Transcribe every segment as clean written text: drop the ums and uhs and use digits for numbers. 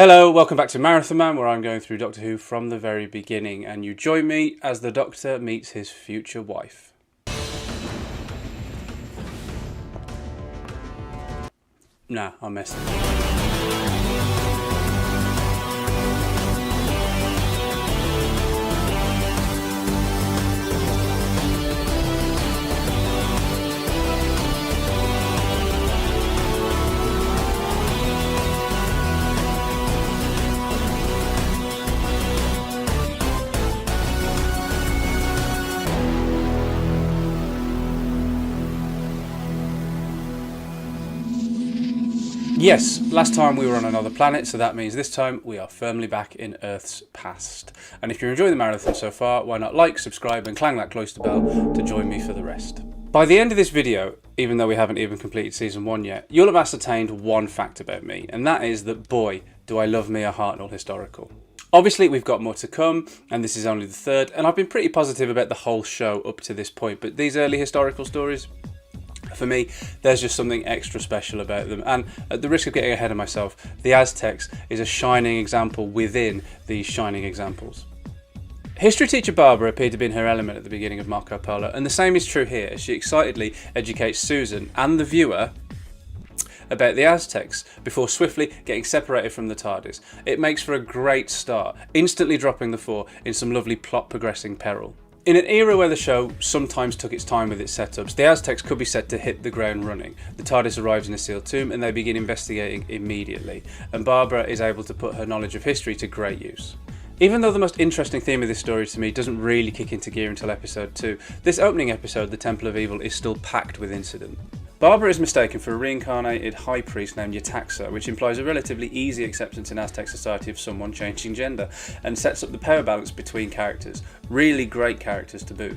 Hello, welcome back to Marathon Man, where I'm going through Doctor Who from the very beginning, and you join me as the Doctor meets his future wife. Nah, I messed it. Yes, last time we were on another planet, so that means this time we are firmly back in Earth's past. And if you're enjoying the marathon so far, why not like, subscribe and clang that cloister bell to join me for the rest. By the end of this video, even though we haven't even completed season 1 yet, you'll have ascertained one fact about me, and that is that boy, do I love me a Hartnell historical. Obviously we've got more to come, and this is only the third, and I've been pretty positive about the whole show up to this point, but these early historical stories, for me, there's just something extra special about them, and at the risk of getting ahead of myself, the Aztecs is a shining example within these shining examples. History teacher Barbara appeared to be in her element at the beginning of Marco Polo, and the same is true here as she excitedly educates Susan and the viewer about the Aztecs before swiftly getting separated from the TARDIS. It makes for a great start, instantly dropping the four in some lovely plot progressing peril. In an era where the show sometimes took its time with its setups, the Aztecs could be said to hit the ground running. The TARDIS arrives in a sealed tomb and they begin investigating immediately, and Barbara is able to put her knowledge of history to great use. Even though the most interesting theme of this story to me doesn't really kick into gear until episode 2, this opening episode, The Temple of Evil, is still packed with incident. Barbara is mistaken for a reincarnated high priest named Yetaxa, which implies a relatively easy acceptance in Aztec society of someone changing gender, and sets up the power balance between characters. Really great characters to boot.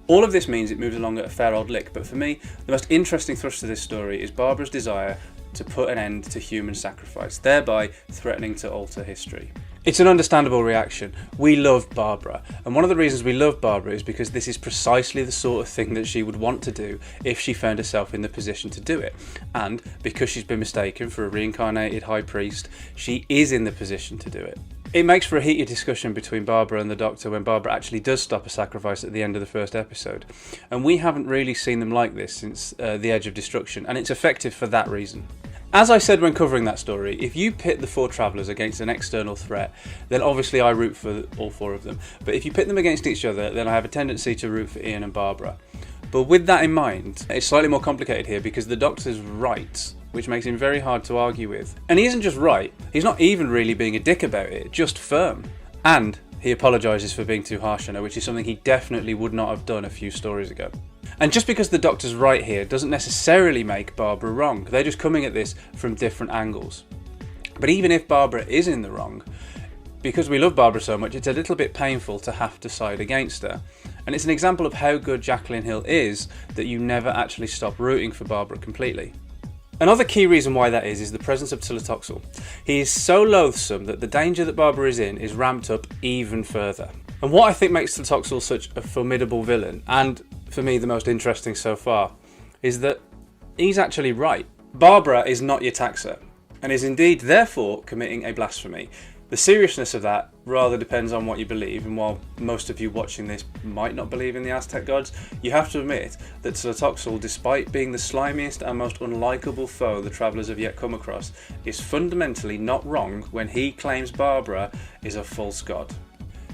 All of this means it moves along at a fair old lick, but for me, the most interesting thrust of this story is Barbara's desire to put an end to human sacrifice, thereby threatening to alter history. It's an understandable reaction. We love Barbara, and one of the reasons we love Barbara is because this is precisely the sort of thing that she would want to do if she found herself in the position to do it. And because she's been mistaken for a reincarnated high priest, she is in the position to do it. It makes for a heated discussion between Barbara and the Doctor when Barbara actually does stop a sacrifice at the end of the first episode. And we haven't really seen them like this since The Edge of Destruction, and it's effective for that reason. As I said when covering that story, if you pit the four travellers against an external threat, then obviously I root for all four of them. But if you pit them against each other, then I have a tendency to root for Ian and Barbara. But with that in mind, it's slightly more complicated here because the Doctor's right, which makes him very hard to argue with. And he isn't just right, he's not even really being a dick about it, just firm. And he apologises for being too harsh on her, which is something he definitely would not have done a few stories ago. And just because the Doctor's right here doesn't necessarily make Barbara wrong. They're just coming at this from different angles. But even if Barbara is in the wrong, because we love Barbara so much, it's a little bit painful to have to side against her. And it's an example of how good Jacqueline Hill is that you never actually stop rooting for Barbara completely. Another key reason why that is the presence of Tlotoxl. He is so loathsome that the danger that Barbara is in is ramped up even further. And what I think makes Tlotoxl such a formidable villain, and for me the most interesting so far, is that he's actually right. Barbara is not Yetaxa, and is indeed therefore committing a blasphemy. The seriousness of that rather depends on what you believe, and while most of you watching this might not believe in the Aztec gods, you have to admit that Tlotoxl, despite being the slimiest and most unlikable foe the travellers have yet come across, is fundamentally not wrong when he claims Barbara is a false god.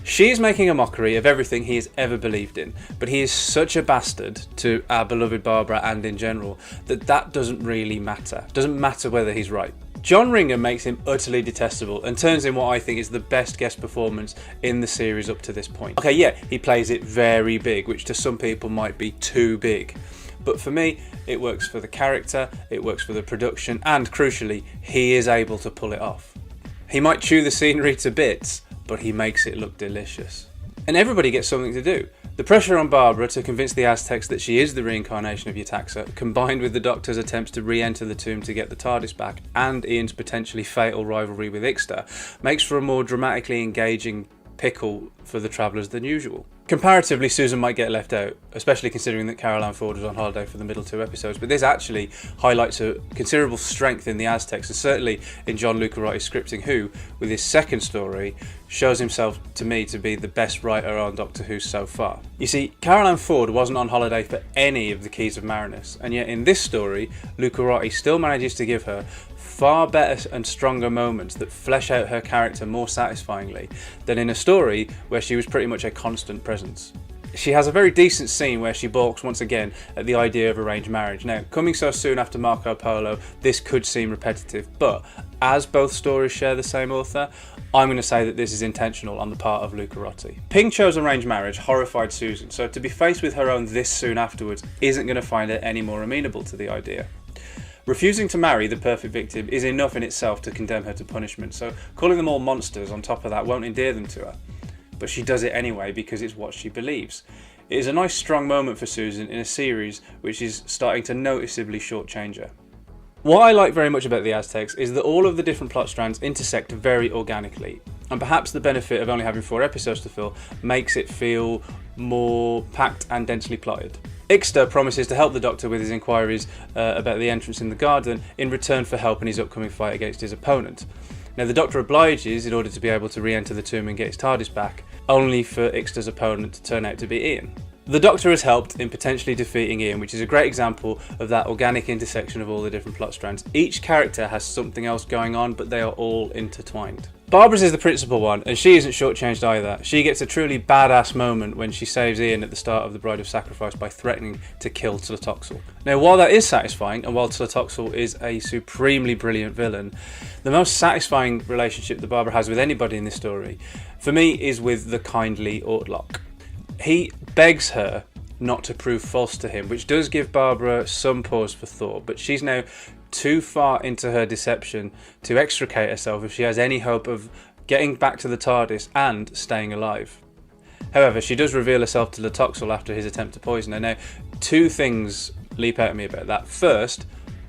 She is making a mockery of everything he has ever believed in, but he is such a bastard to our beloved Barbara and in general that doesn't really matter. It doesn't matter whether he's right. John Ringer makes him utterly detestable and turns in what I think is the best guest performance in the series up to this point. Okay, yeah, he plays it very big, which to some people might be too big. But for me, it works for the character, it works for the production, and crucially, he is able to pull it off. He might chew the scenery to bits, but he makes it look delicious. And everybody gets something to do. The pressure on Barbara to convince the Aztecs that she is the reincarnation of Yetaxa, combined with the Doctor's attempts to re-enter the tomb to get the TARDIS back, and Ian's potentially fatal rivalry with Ixta, makes for a more dramatically engaging pickle for the travellers than usual. Comparatively, Susan might get left out, especially considering that Carol Ann Ford was on holiday for the middle 2 episodes, but this actually highlights a considerable strength in the Aztecs, and certainly in John Lucarotti's scripting, who, with his second story, shows himself to me to be the best writer on Doctor Who so far. You see, Carol Ann Ford wasn't on holiday for any of the Keys of Marinus, and yet in this story, Lucarotti still manages to give her far better and stronger moments that flesh out her character more satisfyingly than in a story where she was pretty much a constant presence. She has a very decent scene where she balks once again at the idea of arranged marriage. Now, coming so soon after Marco Polo, this could seem repetitive, but as both stories share the same author, I'm going to say that this is intentional on the part of Lucarotti. Ping Cho's arranged marriage horrified Susan, so to be faced with her own this soon afterwards isn't going to find her any more amenable to the idea. Refusing to marry the perfect victim is enough in itself to condemn her to punishment, so calling them all monsters on top of that won't endear them to her. But she does it anyway because it's what she believes. It is a nice strong moment for Susan in a series which is starting to noticeably shortchange her. What I like very much about the Aztecs is that all of the different plot strands intersect very organically, and perhaps the benefit of only having 4 episodes to fill makes it feel more packed and densely plotted. Ixta promises to help the Doctor with his inquiries about the entrance in the garden in return for help in his upcoming fight against his opponent. Now, the Doctor obliges in order to be able to re-enter the tomb and get his TARDIS back, only for Ixta's opponent to turn out to be Ian. The Doctor has helped in potentially defeating Ian, which is a great example of that organic intersection of all the different plot strands. Each character has something else going on, but they are all intertwined. Barbara's is the principal one, and she isn't shortchanged either. She gets a truly badass moment when she saves Ian at the start of The Bride of Sacrifice by threatening to kill Tlotoxl. Now, while that is satisfying, and while Tlotoxl is a supremely brilliant villain, the most satisfying relationship that Barbara has with anybody in this story, for me, is with the kindly Ortlock. He begs her not to prove false to him, which does give Barbara some pause for thought, but she's now too far into her deception to extricate herself if she has any hope of getting back to the TARDIS and staying alive. However, she does reveal herself to Tlotoxl after his attempt to poison her. Now, 2 things leap out at me about that. First,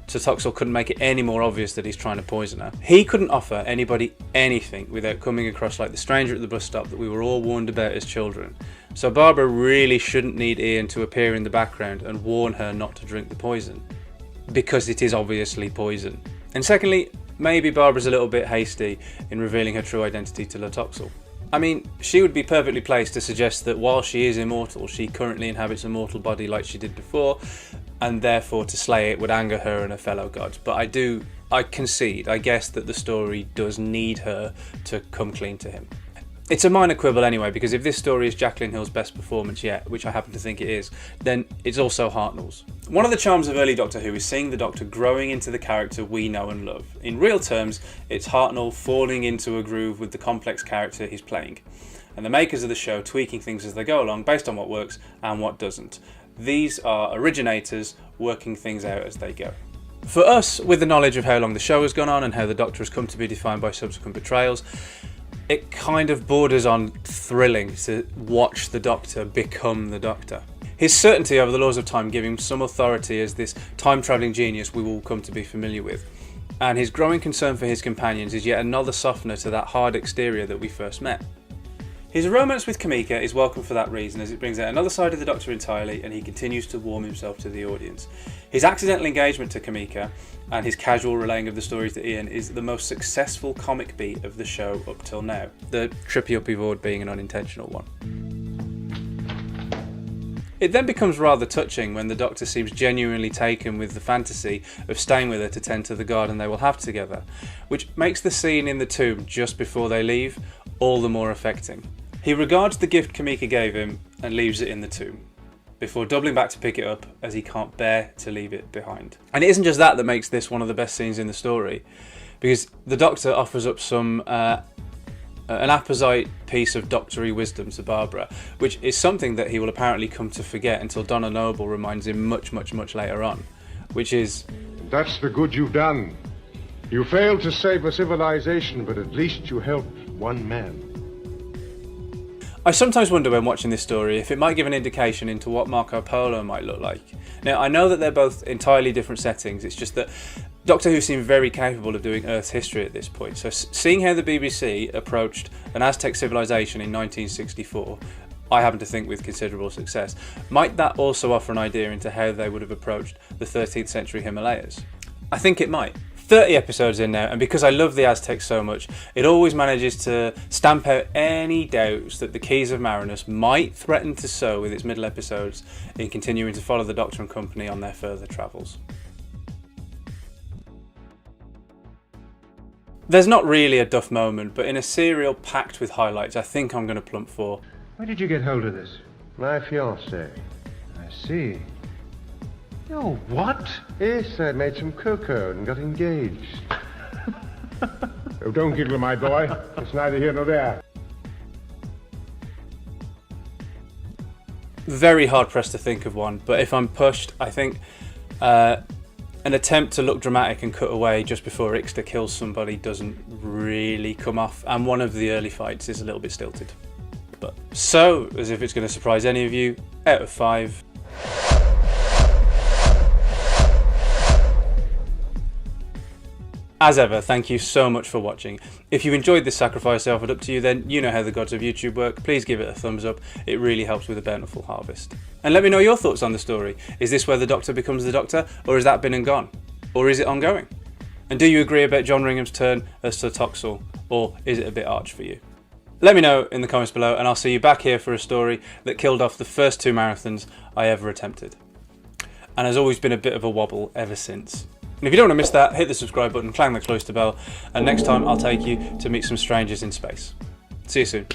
Tlotoxl couldn't make it any more obvious that he's trying to poison her. He couldn't offer anybody anything without coming across like the stranger at the bus stop that we were all warned about as children. So Barbara really shouldn't need Ian to appear in the background and warn her not to drink the poison, because it is obviously poison. And secondly, maybe Barbara's a little bit hasty in revealing her true identity to Tlotoxl. I mean, she would be perfectly placed to suggest that while she is immortal, she currently inhabits a mortal body like she did before, and therefore to slay it would anger her and her fellow gods. But I concede, I guess that the story does need her to come clean to him. It's a minor quibble anyway, because if this story is Jacqueline Hill's best performance yet, which I happen to think it is, then it's also Hartnell's. One of the charms of early Doctor Who is seeing the Doctor growing into the character we know and love. In real terms, it's Hartnell falling into a groove with the complex character he's playing, and the makers of the show tweaking things as they go along based on what works and what doesn't. These are originators working things out as they go. For us, with the knowledge of how long the show has gone on and how the Doctor has come to be defined by subsequent betrayals, it kind of borders on thrilling to watch the Doctor become the Doctor. His certainty over the laws of time give him some authority as this time-travelling genius we will come to be familiar with, and his growing concern for his companions is yet another softener to that hard exterior that we first met. His romance with Kamika is welcome for that reason, as it brings out another side of the Doctor entirely, and he continues to warm himself to the audience. His accidental engagement to Kamika and his casual relaying of the stories to Ian is the most successful comic beat of the show up till now, the trippy uppy void being an unintentional one. It then becomes rather touching when the Doctor seems genuinely taken with the fantasy of staying with her to tend to the garden they will have together, which makes the scene in the tomb just before they leave all the more affecting. He regards the gift Kamika gave him and leaves it in the tomb, before doubling back to pick it up as he can't bear to leave it behind. And it isn't just that makes this one of the best scenes in the story, because the Doctor offers up an apposite piece of doctory wisdom to Barbara, which is something that he will apparently come to forget until Donna Noble reminds him much later on, which is, "That's the good you've done. You failed to save a civilization, but at least you helped one man." I sometimes wonder when watching this story if it might give an indication into what Marco Polo might look like. Now, I know that they're both entirely different settings, it's just that Doctor Who seemed very capable of doing Earth's history at this point, so seeing how the BBC approached an Aztec civilization in 1964 I happen to think with considerable success. Might that also offer an idea into how they would have approached the 13th century Himalayas? I think it might. 30 episodes in now, and because I love the Aztecs so much, it always manages to stamp out any doubts that the Keys of Marinus might threaten to sow with its middle episodes in continuing to follow the Doctor and company on their further travels. There's not really a duff moment, but in a serial packed with highlights, I think I'm going to plump for... Where did you get hold of this? My fiancée. I see. Oh, what? Yes, I made some cocoa and got engaged. Oh, don't giggle, my boy. It's neither here nor there. Very hard pressed to think of one, but if I'm pushed, I think an attempt to look dramatic and cut away just before Ixta kills somebody doesn't really come off, and one of the early fights is a little bit stilted. But so, as if it's going to surprise any of you, out of 5. As ever, thank you so much for watching. If you enjoyed this sacrifice I offered up to you, then you know how the gods of YouTube work. Please give it a thumbs up. It really helps with a bountiful harvest. And let me know your thoughts on the story. Is this where the Doctor becomes the Doctor, or has that been and gone? Or is it ongoing? And do you agree about John Ringham's turn as Tlotoxl, or is it a bit arch for you? Let me know in the comments below, and I'll see you back here for a story that killed off the first 2 marathons I ever attempted. And has always been a bit of a wobble ever since. And if you don't want to miss that, hit the subscribe button, clang the cloister bell, and next time I'll take you to meet some strangers in space. See you soon.